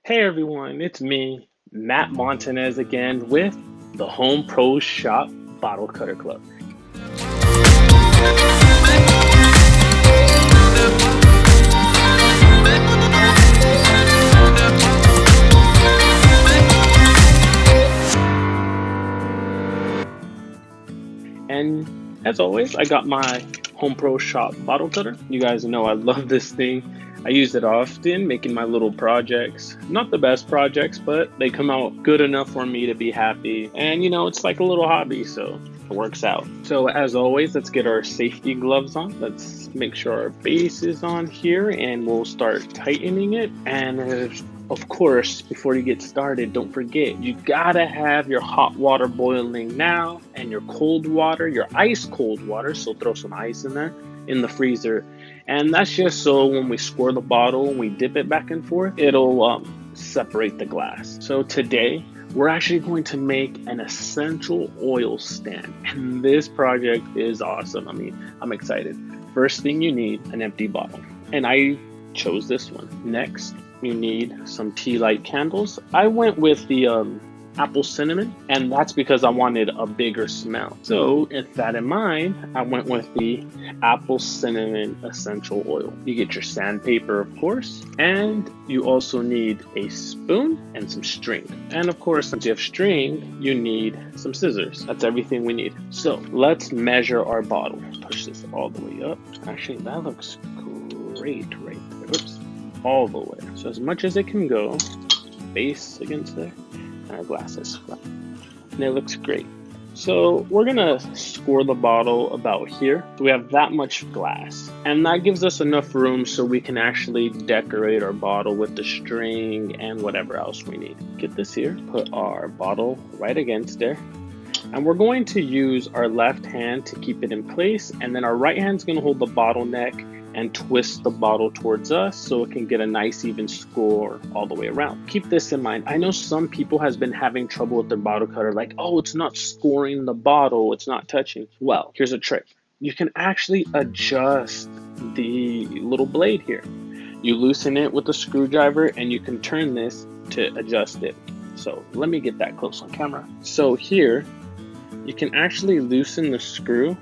Hey everyone, it's me, Matt Montanez again with the Home Pro Shop Bottle Cutter Club. And as always, I got my Home Pro Shop bottle cutter. You guys know I love this thing. I use it often making my little projects. Not the best projects, but they come out good enough for me to be happy. And it's like a little hobby, so it works out. So as always, let's get our safety gloves on. Let's make sure our base is on here and we'll start tightening it. And of course, before you get started, don't forget, you gotta have your hot water boiling now and your cold water, your ice cold water, so throw some ice in there in the freezer. And that's just so when we score the bottle and we dip it back and forth, it'll separate the glass. So today, we're actually going to make an essential oil stand. And this project is awesome. I'm excited. First thing you need, an empty bottle. And I chose this one. Next, you need some tea light candles. I went with the apple cinnamon, and that's because I wanted a bigger smell. So with that in mind, I went with the apple cinnamon essential oil. You get your sandpaper, of course, and you also need a spoon and some string. And of course, since you have string, you need some scissors. That's everything we need. So let's measure our bottle. Push this all the way up. Actually, that looks great right there. Oops. All the way. So as much as it can go, base against there, and our glass is flat. And it looks great. So we're gonna score the bottle about here. So we have that much glass. And that gives us enough room so we can actually decorate our bottle with the string and whatever else we need. Get this here, put our bottle right against there. And we're going to use our left hand to keep it in place, and then our right hand's gonna hold the bottle neck and twist the bottle towards us so it can get a nice even score all the way around. Keep this in mind. I know some people has been having trouble with their bottle cutter, like, oh, it's not scoring the bottle, it's not touching. Well, here's a trick. You can actually adjust the little blade here. You loosen it with a screwdriver and you can turn this to adjust it. So let me get that close on camera. So here, you can actually loosen the screw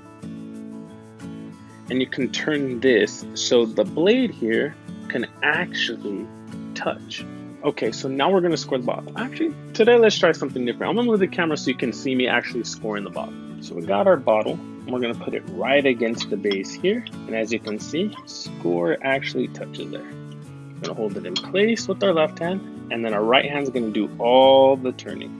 and you can turn this so the blade here can actually touch. Okay, so now we're gonna score the bottle. Actually, today let's try something different. I'm gonna move the camera so you can see me actually scoring the bottle. So we got our bottle, and we're gonna put it right against the base here. And as you can see, score actually touches there. We're gonna hold it in place with our left hand, and then our right hand's gonna do all the turning.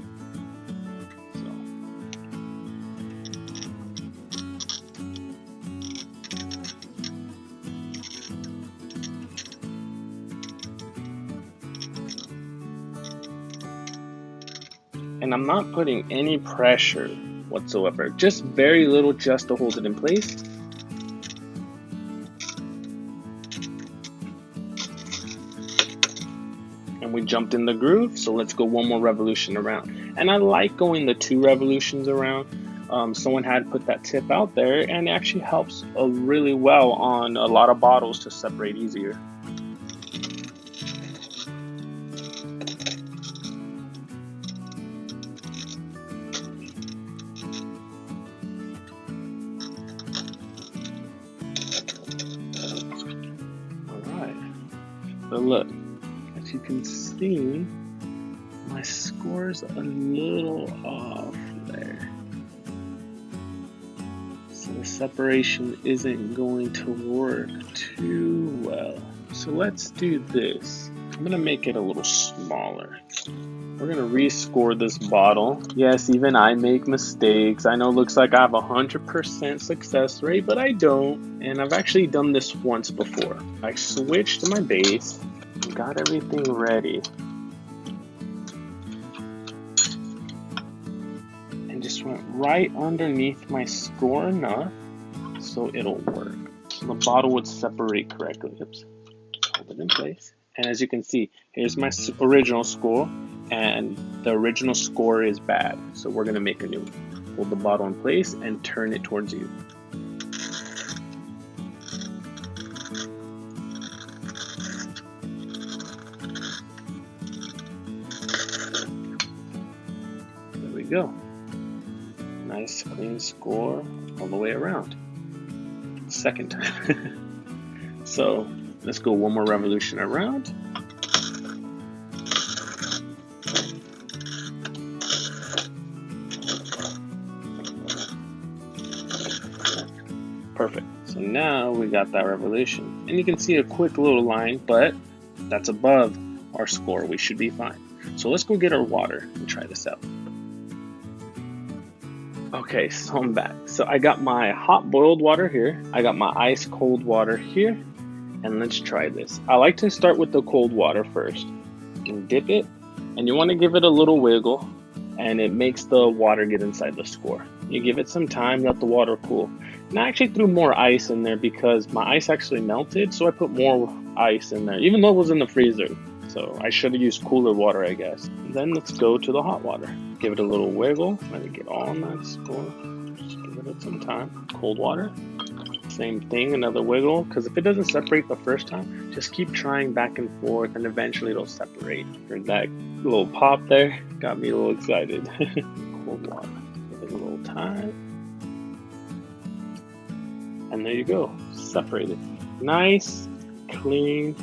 And I'm not putting any pressure whatsoever, just very little just to hold it in place. And we jumped in the groove, so let's go one more revolution around. And I like going the 2 revolutions around. Someone had put that tip out there, and it actually helps really well on a lot of bottles to separate easier. But look, as you can see, my score's a little off there. So the separation isn't going to work too well. So let's do this. I'm gonna make it a little smaller. We're gonna rescore this bottle. Yes, even I make mistakes. I know it looks like I have 100% success rate, but I don't. And I've actually done this once before. I switched to my base, got everything ready, and just went right underneath my score enough so it'll work. So the bottle would separate correctly. Oops. Hold it in place. And as you can see, here's my original score, and the original score is bad. So we're gonna make a new one. Hold the bottle in place and turn it towards you. go. Nice clean score all the way around. Second time. So let's go one more revolution around. Perfect. So now we got that revolution. And you can see a quick little line, but that's above our score. We should be fine. So let's go get our water and try this out. Okay, so I'm back. So I got my hot boiled water here. I got my ice cold water here. And let's try this. I like to start with the cold water first. And dip it. And you want to give it a little wiggle. And it makes the water get inside the score. You give it some time, let the water cool. And I actually threw more ice in there because my ice actually melted. So I put more ice in there, even though it was in the freezer. So I should have used cooler water, I guess. And then let's go to the hot water. Give it a little wiggle. Let it get all nice. Just give it some time. Cold water. Same thing, another wiggle. Because if it doesn't separate the first time, just keep trying back and forth and eventually it'll separate. Heard that little pop there? Got me a little excited. Cold water. Give it a little time. And there you go. Separated. Nice, clean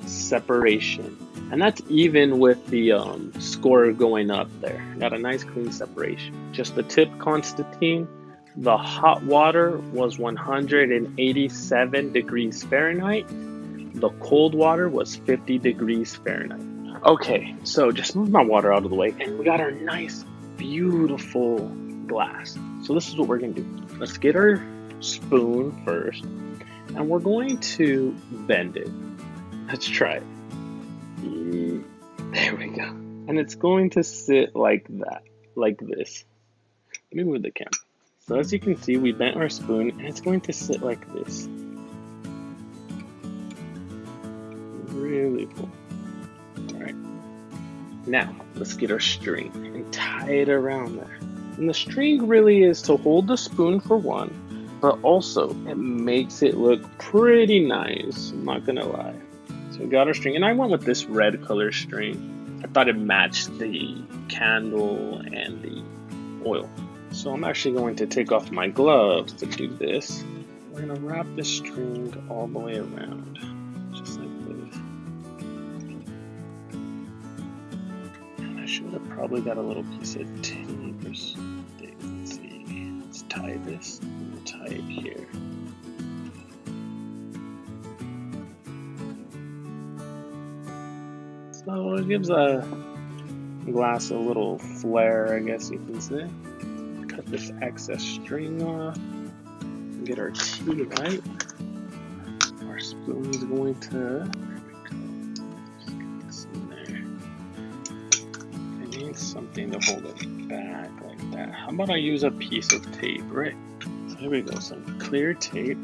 separation. And that's even with the score going up there. Got a nice clean separation. Just the tip, Constantine, the hot water was 187 degrees Fahrenheit. The cold water was 50 degrees Fahrenheit. Okay, so just move my water out of the way and we got our nice, beautiful glass. So this is what we're gonna do. Let's get our spoon first and we're going to bend it. Let's try it. There we go. And it's going to sit like that, like this. Let me move the camera. So as you can see, we bent our spoon and it's going to sit like this. Really cool. All right. Now, let's get our string and tie it around there. And the string really is to hold the spoon for one, but also it makes it look pretty nice. I'm not gonna lie. So we got our string, and I went with this red color string. I thought it matched the candle and the oil. So I'm actually going to take off my gloves to do this. We're gonna wrap the string all the way around, just like this. And I should have probably got a little piece of tape or something. Let's see. Let's tie this. We'll tie it here. So it gives a glass a little flare, I guess you can say. Cut this excess string off. Get our tea right. Our spoon is going to. Just get this in there. I need something to hold it back like that. How about I use a piece of tape, right? So here we go. Some clear tape.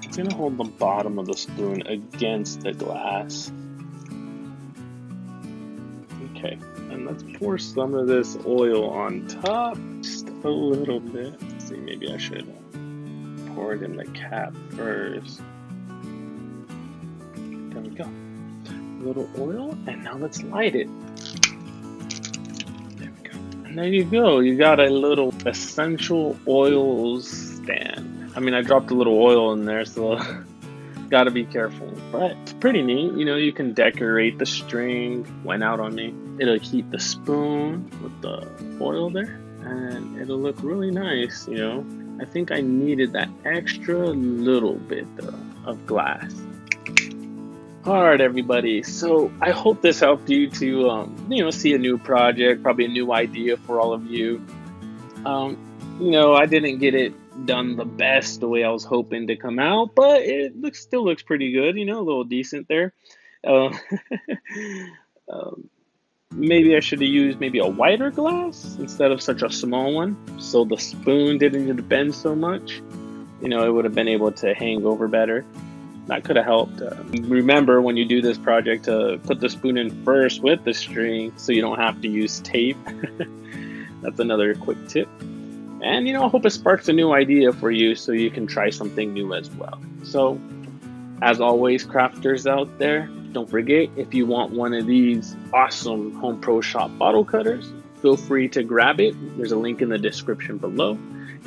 It's gonna hold the bottom of the spoon against the glass. Okay, and let's pour some of this oil on top, just a little bit. Let's see, maybe I should pour it in the cap first. There we go. A little oil, and now let's light it. There we go. And there you go. You got a little essential oils stand. I mean, I dropped a little oil in there, so gotta be careful. But it's pretty neat. You know, you can decorate the string. Went out on me. It'll keep the spoon with the oil there, and it'll look really nice, you know. I think I needed that extra little bit of glass. All right, everybody. So I hope this helped you to, see a new project, probably a new idea for all of you. I didn't get it done the best the way I was hoping to come out, but it still looks pretty good, a little decent there. Maybe I should have used maybe a wider glass instead of such a small one, so the spoon didn't need to bend so much. It would have been able to hang over better. That could have helped. Remember when you do this project to put the spoon in first with the string so you don't have to use tape. That's another quick tip. And I hope it sparks a new idea for you so you can try something new as well. So as always, crafters out there, don't forget, if you want one of these awesome Home Pro Shop bottle cutters, feel free to grab it. There's a link in the description below,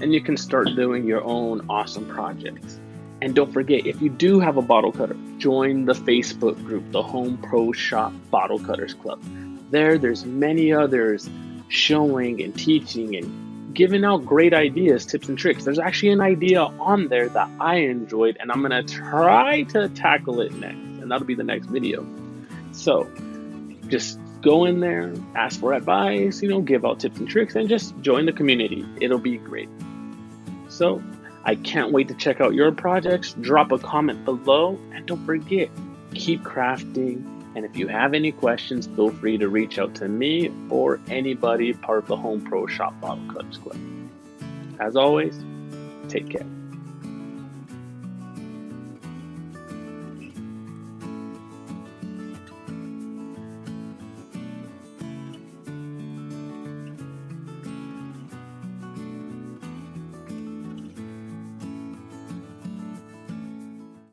and you can start doing your own awesome projects. And don't forget, if you do have a bottle cutter, join the Facebook group, the Home Pro Shop Bottle Cutters Club. There's many others showing and teaching and giving out great ideas, tips, and tricks. There's actually an idea on there that I enjoyed, and I'm gonna try to tackle it next, and that'll be the next video. So just go in there, ask for advice, give out tips and tricks, and just join the community. It'll be great. So I can't wait to check out your projects. Drop a comment below, and don't forget, keep crafting. And if you have any questions, feel free to reach out to me or anybody part of the Home Pro Shop Bottle Cutters Club. As always, take care.